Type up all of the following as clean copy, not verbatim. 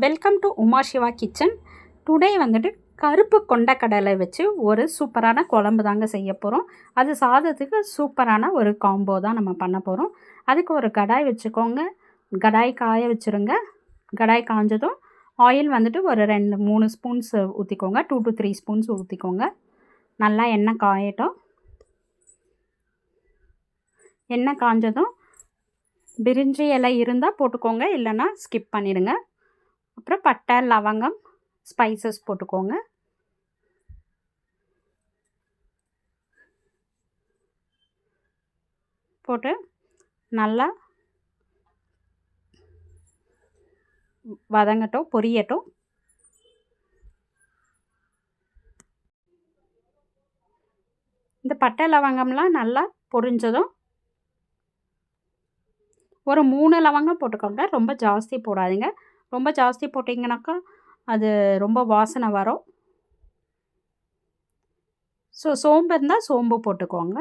Welcome to Uma Siva kitchen. Today வந்துட்டு கருப்பு கொண்டக்கடலை வச்சு ஒரு சூப்பரான குழம்பு தாங்க செய்ய போகிறோம். அது சாதத்துக்கு சூப்பரான ஒரு காம்போ தான் நம்ம பண்ண போகிறோம். அதுக்கு ஒரு கடாய் வச்சுக்கோங்க. கடாய் காய வச்சுருங்க. கடாய் காஞ்சதும் ஆயில் வந்துட்டு ஒரு 2-3 ஸ்பூன்ஸ் ஊற்றிக்கோங்க. 2 to 3 ஸ்பூன்ஸ் ஊற்றிக்கோங்க. நல்லா எண்ணெய் காயட்டும். எண்ணெய் காஞ்சதும் பிரிஞ்சி இலை இருந்தால் போட்டுக்கோங்க, இல்லைன்னா ஸ்கிப் பண்ணிடுங்க. அப்புறம் பட்டை, லவங்கம், ஸ்பைசஸ் போட்டுக்கோங்க. போட்டு நல்லா வதங்கட்டும், பொரியட்டும். இந்த பட்டை லவங்கம்லாம் நல்லா பொரிஞ்சதும் ஒரு 3 லவங்கம் போட்டுக்கோங்க. ரொம்ப ஜாஸ்தி போடாதீங்க. ரொம்ப ஜாஸ்தி போட்டிங்கனாக்கா அது ரொம்ப வாசனை வரும். சோம்பு இருந்தால் சோம்பு போட்டுக்கோங்க.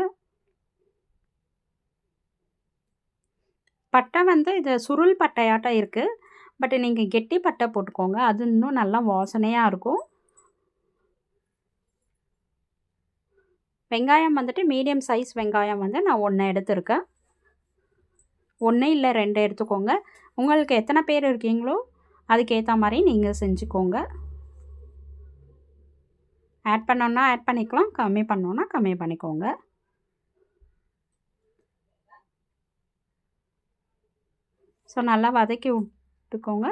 பட்டை வந்து இது சுருள் பட்டையாட்டம் இருக்குது. பட் நீங்கள் கெட்டி பட்டை போட்டுக்கோங்க, அது இன்னும் நல்லா வாசனையாக இருக்கும். வெங்காயம் வந்துட்டு மீடியம் சைஸ் வெங்காயம் வந்து நான் 1 எடுத்துருக்கேன். 1 இல்லை 2 எடுத்துக்கோங்க. உங்களுக்கு எத்தனை பேர் இருக்கீங்களோ அதுக்கேற்ற மாதிரி நீங்கள் செஞ்சுக்கோங்க. ஆட் பண்ணோன்னா ஆட் பண்ணிக்கலாம், கம்மி பண்ணோன்னா கம்மி பண்ணிக்கோங்க. ஸோ நல்லா வதக்கி விட்டுக்கோங்க.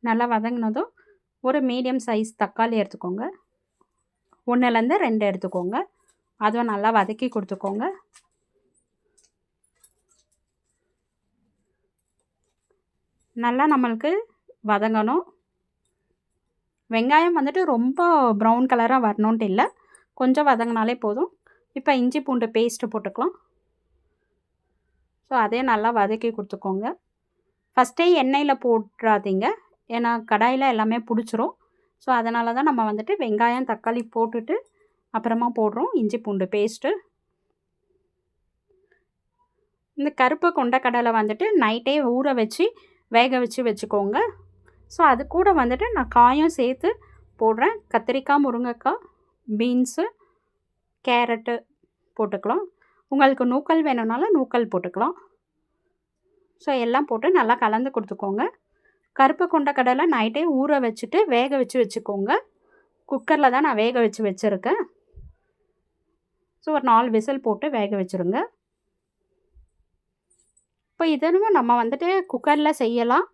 நல்லா வதங்கினதும் ஒரு மீடியம் சைஸ் தக்காளி எடுத்துக்கோங்க. 1லேருந்து 2 எடுத்துக்கோங்க. அதுவும் நல்லா வதக்கி கொடுத்துக்கோங்க. நல்லா நம்மளுக்கு வதங்கணும். வெங்காயம் வந்துட்டு ரொம்ப ப்ரௌன் கலராக வரணுன்ட்டு இல்லை, கொஞ்சம் வதங்கினாலே போதும். இப்போ இஞ்சி பூண்டு பேஸ்ட்டு போட்டுக்கலாம். ஸோ அதே நல்லா வதக்கி கொடுத்துக்கோங்க. ஃபஸ்ட்டே எண்ணெயில் போட்டுறாதீங்க, ஏன்னா கடாயில் எல்லாமே பிடிச்சிரும். ஸோ அதனால தான் நம்ம வந்துட்டு வெங்காயம் தக்காளி போட்டுட்டு அப்புறமா போடுறோம் இஞ்சி பூண்டு பேஸ்ட்டு. இந்த கருப்பு கொண்டக்கடலை வந்துட்டு நைட்டே ஊற வச்சு வேக வச்சுக்கோங்க. ஸோ அது கூட வந்துட்டு நான் காயும் சேர்த்து போடுறேன். கத்திரிக்காய், முருங்கைக்காய், பீன்ஸு, கேரட்டு போட்டுக்கலாம். உங்களுக்கு நூக்கல் வேணும்னாலும் நூக்கல் போட்டுக்கலாம். ஸோ எல்லாம் போட்டு நல்லா கலந்து கொடுத்துக்கோங்க. கருப்பு கொண்டக்கடலை நைட்டே ஊற வச்சுட்டு வேக வச்சுக்கோங்க. குக்கரில் தான் நான் வேக வச்சுருக்கேன். ஸோ ஒரு 4 விசில் போட்டு வேக வச்சுருங்க. இப்போ இதுவும் நம்ம வந்துட்டு குக்கரில் செய்யலாம்,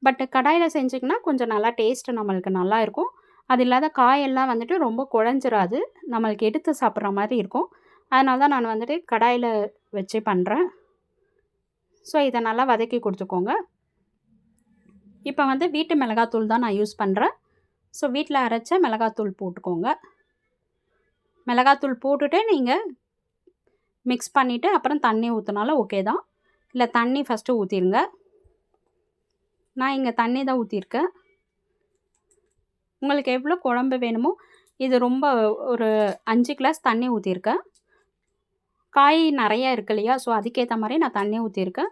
பட் கடாயில் செஞ்சிங்கன்னா கொஞ்சம் நல்லா டேஸ்ட்டு நம்மளுக்கு நல்லா இருக்கும். அது இல்லாத காயெல்லாம் வந்துட்டு ரொம்ப குழஞ்சிராது, நம்மளுக்கு எடுத்து சாப்பிட்ற மாதிரி இருக்கும். அதனால தான் நான் வந்துட்டு கடாயில் வச்சு பண்ணுறேன். ஸோ இதை நல்லா வதக்கி கொடுத்துக்கோங்க. இப்போ வந்து வீட்டு மிளகாத்தூள் தான் நான் யூஸ் பண்ணுறேன். ஸோ வீட்டில் அரைச்ச மிளகாத்தூள் போட்டுக்கோங்க. மிளகாத்தூள் போட்டுட்டு நீங்கள் மிக்ஸ் பண்ணிவிட்டு அப்புறம் தண்ணி ஊற்றினாலும் ஓகே தான், இல்லை தண்ணி ஃபஸ்ட்டு ஊற்றிடுங்க. நான் இங்கே தண்ணி தான் ஊற்றிருக்கேன். உங்களுக்கு எவ்வளோ குழம்பு வேணுமோ, இது ரொம்ப ஒரு 5 கிளாஸ் தண்ணி ஊற்றிருக்கேன். காய் நிறையா இருக்கு இல்லையா, ஸோ அதுக்கேற்ற மாதிரி நான் தண்ணி ஊற்றிருக்கேன்.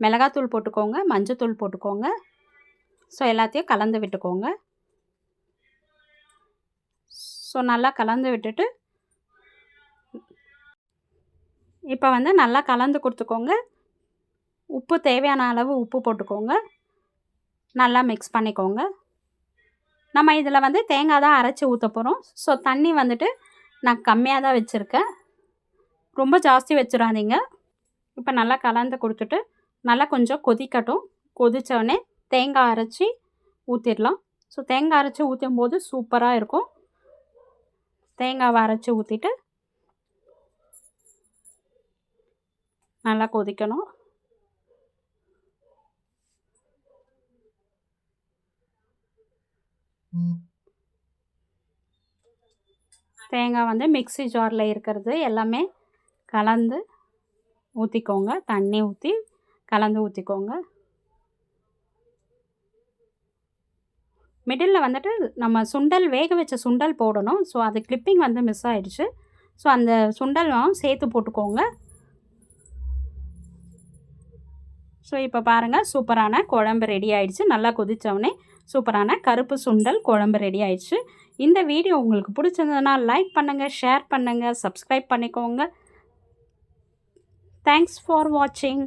மிளகாத்தூள் போட்டுக்கோங்க, மஞ்சத்தூள் போட்டுக்கோங்க. ஸோ எல்லாத்தையும் கலந்து விட்டுக்கோங்க. ஸோ நல்லா கலந்து விட்டுட்டு இப்போ வந்து நல்லா கலந்து கொடுத்துக்கோங்க. உப்பு தேவையான அளவு உப்பு போட்டுக்கோங்க. நல்லா மிக்ஸ் பண்ணிக்கோங்க. நம்ம இதில் வந்து தேங்காய் தான் அரைச்சி ஊற்ற போகிறோம். ஸோ தண்ணி வந்துட்டு நான் கம்மியாக தான் வச்சுருக்கேன், ரொம்ப ஜாஸ்தி வச்சிடாதீங்க. இப்போ நல்லா கலந்து கொடுத்துட்டு நல்லா கொஞ்சம் கொதிக்கட்டும். கொதித்தோடனே தேங்காய் அரைச்சி ஊற்றிடலாம். ஸோ தேங்காய் அரைச்சி ஊற்றும் போது சூப்பராக இருக்கும். தேங்காவை அரைச்சி ஊற்றிட்டு நல்லா கொதிக்கணும். தேங்காய் வந்து மிக்ஸி ஜாரில் இருக்கிறது எல்லாமே கலந்து ஊற்றிக்கோங்க. தண்ணி ஊற்றி கலந்து ஊற்றிக்கோங்க. மிடில் வந்துட்டு நம்ம சுண்டல் வேக வச்ச சுண்டல் போடணும். ஸோ அது கிளிப்பிங் வந்து மிஸ் ஆகிடுச்சு. ஸோ அந்த சுண்டலும் சேர்த்து போட்டுக்கோங்க. ஸோ இப்போ பாருங்கள் சூப்பரான குழம்பு ரெடி ஆயிடுச்சு. நல்லா கொதித்தவொடனே சூப்பரான கருப்பு சுண்டல் குழம்பு ரெடி ஆயிடுச்சு. இந்த வீடியோ உங்களுக்கு பிடிச்சிருந்ததுன்னா லைக் பண்ணுங்கள், ஷேர் பண்ணுங்கள், சப்ஸ்கிரைப் பண்ணிக்கோங்க. தேங்க்ஸ் ஃபார் வாட்சிங்.